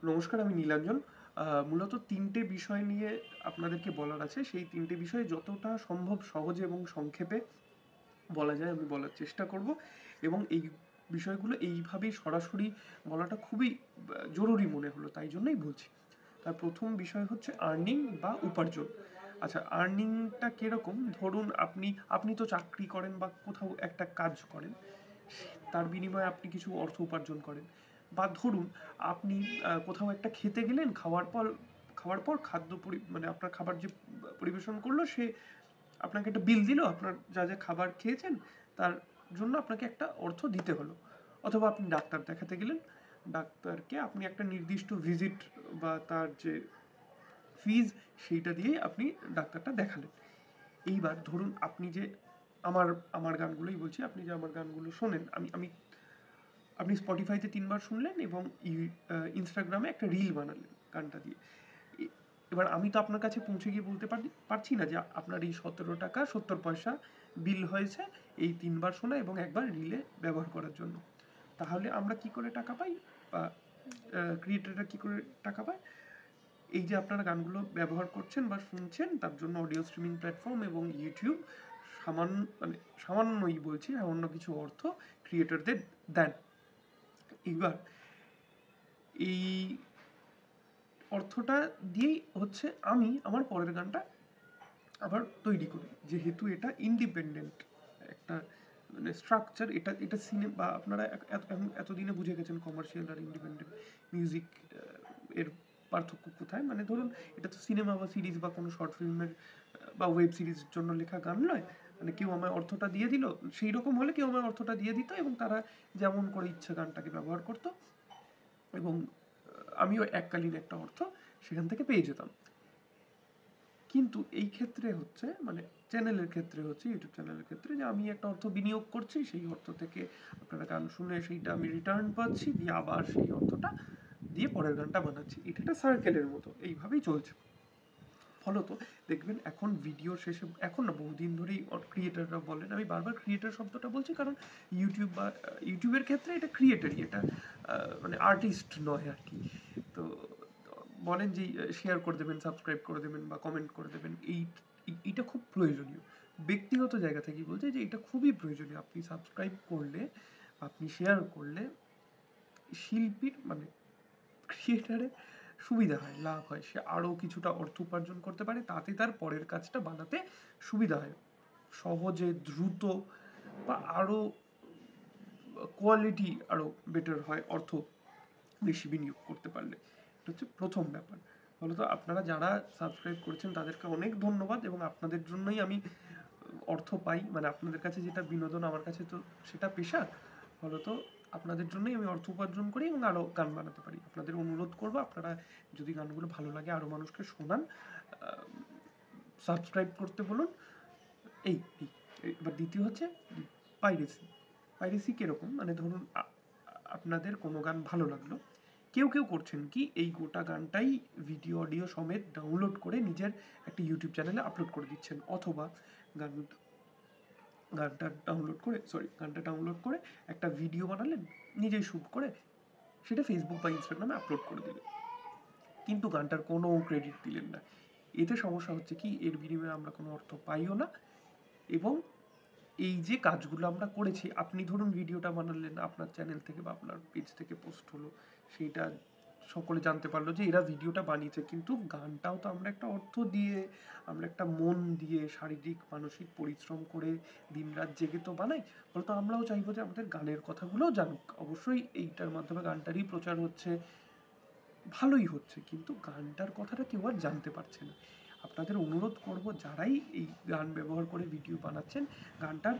নমস্কার, আমি নীলাঞ্জন। মূলত ৩টে বিষয় নিয়ে আপনাদেরকে বলার আছে। সেই ৩টে বিষয় যতটা সম্ভব সহজে এবং সংক্ষেপে বলা যায় আমি বলার চেষ্টা করব, এবং এই বিষয়গুলো এইভাবেই সরাসরি বলাটা খুবই জরুরি মনে হলো, তাই জন্যই বলছি। তার প্রথম বিষয় হচ্ছে আর্নিং বা উপার্জন। আচ্ছা, আর্নিংটা কিরকম? ধরুন আপনি তো চাকরি করেন বা কোথাও একটা কাজ করেন, তার বিনিময়ে আপনি কিছু অর্থ উপার্জন করেন। বা ধরুন আপনি কোথাও একটা খেতে গেলেন, খাওয়ার পর মানে আপনার খাবার যে পরিবেশন করলো, সে আপনাকে একটা বিল দিল, আপনার যা যা খাবার খেয়েছেন তার জন্য আপনাকে একটা অর্থ দিতে হলো। অথবা আপনি ডাক্তার দেখাতে গেলেন, ডাক্তারকে আপনি একটা নির্দিষ্ট ভিজিট বা তার যে ফিজ, সেইটা দিয়েই আপনি ডাক্তারটা দেখালেন। এইবার ধরুন আপনি যে আমার আমার গানগুলোই বলছি, আপনি যে আমার গানগুলো শোনেন, আপনি স্পটিফাইতে ৩ বার শুনলেন এবং ইনস্টাগ্রামে একটা রিল বানালেন গানটা দিয়ে। এবার আমি তো আপনার কাছে পৌঁছে গিয়ে বলতে পারছি না যে আপনার এই ১৭ টাকা ৭০ পয়সা বিল হয়েছে এই ৩ বার শোনা এবং একবার রিলে ব্যবহার করার জন্য। তাহলে আমরা কি করে টাকা পাই, বা ক্রিয়েটাররা কি করে টাকা পায়? এই যে আপনারা গানগুলো ব্যবহার করছেন বা শুনছেন, তার জন্য অডিও স্ট্রিমিং প্ল্যাটফর্ম এবং ইউটিউব সামান্য, মানে সামান্যই বলছি, সামান্য কিছু অর্থ ক্রিয়েটরদের দেন। এবার এই অর্থটা দিয়েই হচ্ছে আমি আমার পরের গানটা আবার তৈরি করি, যেহেতু এটা ইন্ডিপেন্ডেন্ট একটা মানে স্ট্রাকচার। এটা সিনেমা, বা আপনারা এতদিনে বুঝে গেছেন কমার্শিয়াল আর ইন্ডিপেন্ডেন্ট মিউজিক এর পার্থক্য কোথায়। মানে ধরুন, এটা তো সিনেমা বা সিরিজ বা কোনো শর্ট ফিল্মের বা ওয়েব সিরিজের জন্য লেখা গান নয়। মানে কেউ আমায় অর্থটা দিয়ে দিল, সেই রকম হলে কেউ আমায় অর্থটা দিয়ে দিত এবং তারা যেমন করে ইচ্ছে গানটাকে ব্যবহার করতো, এবং আমিও এককালীন একটা অর্থ সেখান থেকে পেয়ে যেতাম। কিন্তু এই ক্ষেত্রে হচ্ছে, মানে চ্যানেলের ক্ষেত্রে হচ্ছে, ইউটিউব চ্যানেলের ক্ষেত্রে, যে আমি একটা অর্থ বিনিয়োগ করছি, সেই অর্থ থেকে আপনারা গান শুনে সেইটা আমি রিটার্ন পাচ্ছি, দিয়ে আবার সেই অর্থটা দিয়ে পরের গানটা বানাচ্ছি। এটা একটা সার্কেলের মতো, এইভাবেই চলছে। ফলত দেখবেন এখন ভিডিও শেষে, এখন না বহুদিন ধরেই ক্রিয়েটাররা বলেন, আমি বারবার ক্রিয়েটার শব্দটা বলছি কারণ ইউটিউবের ক্ষেত্রে এটা ক্রিয়েটারই, এটা মানে আর্টিস্ট নয় আর কি। তো বলেন যে শেয়ার করে দেবেন, সাবস্ক্রাইব করে দেবেন বা কমেন্ট করে দেবেন, এইটা খুব প্রয়োজনীয়। ব্যক্তিগত জায়গা থেকেই বলছে যে এটা খুবই প্রয়োজনীয়। আপনি সাবস্ক্রাইব করলে, আপনি শেয়ার করলে শিল্পীর, মানে ক্রিয়েটারের সুবিধা হয়, লাভ হয়, সে আরও কিছুটা অর্থ উপার্জন করতে পারে, তাতে তার পরের কাজটা বানাতে সুবিধা হয় সহজে, দ্রুত, বা আরও কোয়ালিটি আরও বেটার হয় অর্থ বেশি বিনিয়োগ করতে পারলে। এটা হচ্ছে প্রথম ব্যাপার। ফলত আপনারা যারা সাবস্ক্রাইব করেছেন তাদেরকে অনেক ধন্যবাদ, এবং আপনাদের জন্যই আমি অর্থ পাই। মানে আপনাদের কাছে যেটা বিনোদন, আমার কাছে তো সেটা পেশা। ফলত আপনাদের জন্যই আমি অর্থ উপার্জন করি এবং আরও গান বানাতে পারি। আপনাদের অনুরোধ করবো, আপনারা যদি গানগুলো ভালো লাগে আরও মানুষকে শোনান, সাবস্ক্রাইব করতে বলুন। এই এই এবার দ্বিতীয় হচ্ছে পাইরেসি। পাইরেসি কিরকম? মানে ধরুন আপনাদের কোনো গান ভালো লাগলো, কেউ করছেন কি, এই গোটা গানটাই ভিডিও অডিও সমেত ডাউনলোড করে নিজের একটা ইউটিউব চ্যানেলে আপলোড করে দিচ্ছেন, অথবা গান গানটা ডাউনলোড করে একটা ভিডিও বানালেন, নিজেই শ্যুট করে সেটা ফেসবুক বা ইনস্টাগ্রামে আপলোড করে দিলেন, কিন্তু গানটার কোনো ক্রেডিট দিলেন না। এতে সমস্যা হচ্ছে কি, এর বিনিময়ে আমরা কোনো অর্থ পাইও না, এবং এই যে কাজগুলো আমরা করেছি, আপনি ধরুন ভিডিওটা বানালেন আপনার চ্যানেল থেকে বা আপনার পেজ থেকে পোস্ট হলো, সেইটা সকলে জানতে পারলো যে এরা ভিডিওটা বানিয়েছে, কিন্তু গানটাও তো আমরা একটা অর্থ দিয়ে, আমরা একটা মন দিয়ে, শারীরিক মানসিক পরিশ্রম করে দিনরাত জেগে তো বানাই। ফলে তো আমরাও চাইবো যে আমাদের গানের কথাগুলোও জানুক। অবশ্যই এইটার মাধ্যমে গানটারই প্রচার হচ্ছে, ভালোই হচ্ছে, কিন্তু গানটার কথাটা কেউ আর জানতে পারছে না। আপনাদের অনুরোধ করব, যারাই এই গান ব্যবহার করে ভিডিও বানাচ্ছেন, গানটার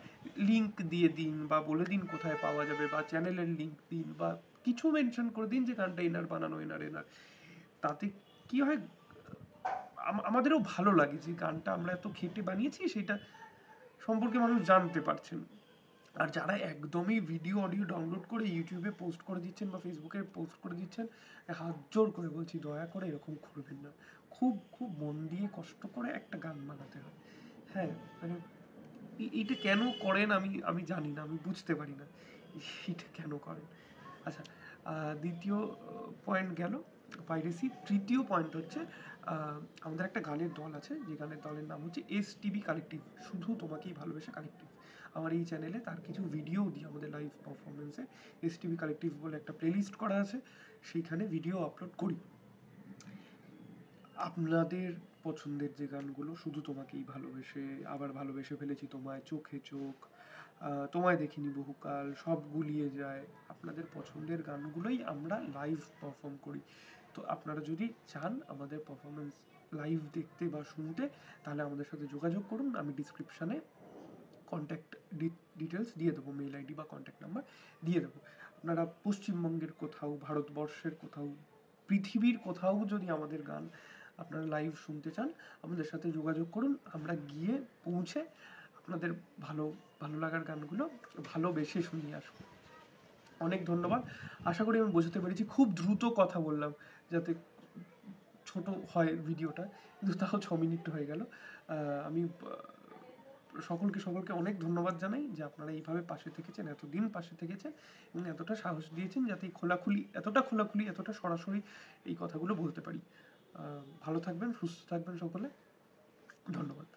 লিঙ্ক দিয়ে দিন, বা বলে দিন কোথায় পাওয়া যাবে, বা চ্যানেলের লিঙ্ক দিন, বা কিছু মেনশন করে দিন যে গানটা এনার বানানো, এনার। তাতে কি হয়, আমাদেরও ভালো লাগে যে গানটা আমরা এত খেটে বানিয়েছি, সেটা সম্পর্কে মানুষ জানতে পারছেন। আর যারা একদমই ভিডিও অডিও ডাউনলোড করে ইউটিউবে পোস্ট করে দিচ্ছেন বা ফেসবুকে পোস্ট করে দিচ্ছেন, হাত জোর করে বলছি দয়া করে এরকম করবেন না। খুব খুব মন দিয়ে কষ্ট করে একটা গান বানাতে হয়। হ্যাঁ, মানে এইটা কেন করেন আমি আমি জানি না, আমি বুঝতে পারি না এটা কেন করেন। আচ্ছা, দ্বিতীয় পয়েন্ট গেল। পাইরেসি। তৃতীয় পয়েন্ট হচ্ছে আমাদের একটা গানের দল আছে, যে গানের দলের নাম হচ্ছে STB কালেকটিভ, শুধু তোমাকেই ভালোবেসে কালেকটিভ। আমার এই চ্যানেলে তার কিছু ভিডিও দিই আমাদের লাইভ পারফরমেন্সে। STB কালেকটিভ বলে একটা প্লেলিস্ট করা আছে, সেইখানে ভিডিও আপলোড করি। আপনাদের পছন্দের যে গানগুলো, শুধু তোমাকেই ভালোবেসে, আবার ভালোবেসে ফেলেছি তোমায়, চোখে চোখ, তোমায় দেখিনি বহুকাল, সব গুলিয়ে যায়, আপনাদের পছন্দের গানগুলোই আমরা লাইভ পারফর্ম করি। তো আপনারা যদি চান আমাদের পারফরমেন্স লাইভ দেখতে বা শুনতে, তাহলে আমাদের সাথে যোগাযোগ করুন। আমি ডিসক্রিপশানে কন্ট্যাক্ট ডিটেলস দিয়ে দেবো, মেল আইডি বা কন্ট্যাক্ট নাম্বার দিয়ে দেবো। আপনারা পশ্চিমবঙ্গের কোথাও, ভারতবর্ষের কোথাও, পৃথিবীর কোথাও যদি আমাদের গান আপনারা লাইভ শুনতে চান, আমাদের সাথে যোগাযোগ করুন। আমরা গিয়ে পৌঁছে আপনাদের ভালো ভালো লাগার গানগুলো ভালোবেসে শুনিয়ে আসবো। অনেক ধন্যবাদ। আশা করি আমি বোঝাতে পেরেছি। খুব দ্রুত কথা বললাম যাতে ছোট হয় ভিডিওটা, কিন্তু তাও 6 মিনিট হয়ে গেল। আমি সকলকে অনেক ধন্যবাদ জানাই যে আপনারা এইভাবে পাশে থেকেছেন, এতদিন পাশে থেকেছেন এবং এতটা সাহস দিয়েছেন যাতে এতটা খোলাখুলি, এতটা সরাসরি এই কথাগুলো বলতে পারি। ভালো থাকবেন, সুস্থ থাকবেন সকলে। ধন্যবাদ।